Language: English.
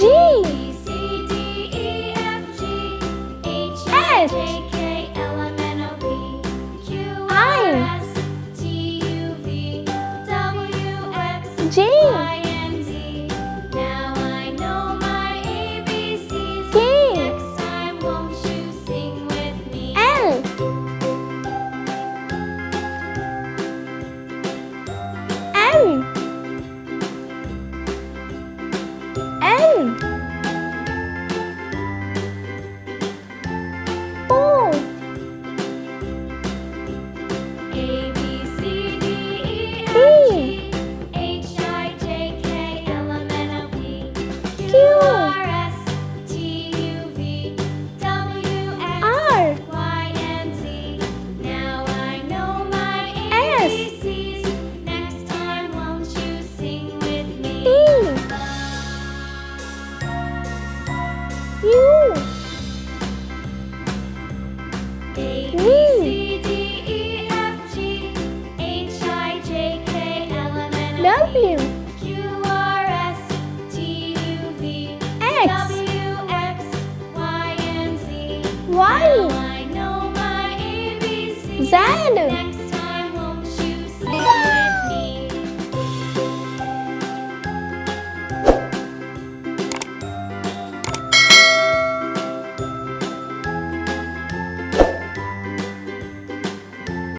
G, B, C, D, E, F, G, H, I, H, J, K, L, M, N, O, P, Q, I, R, S, T, U, V, W, X, G, Y, and Z. Now I know my ABCs. K, Next time, won't you sing with me? L, M, N, O, A, B, C, D, E, F, P, G, H, I, J, K, L, M, N, O, P, Q, Q, R, S, T, U, V, W, X, R, Y, and Z. Now I know my S, ABCs. Next time, won't you sing with me? T, U, A, B, C, D, E, F, G, H, I, J, K, L, M, N, O, P, W, Q, R, S, T, U, V, X, W, X, Y, and Z. Y, Now I know my ABCs. Z, Next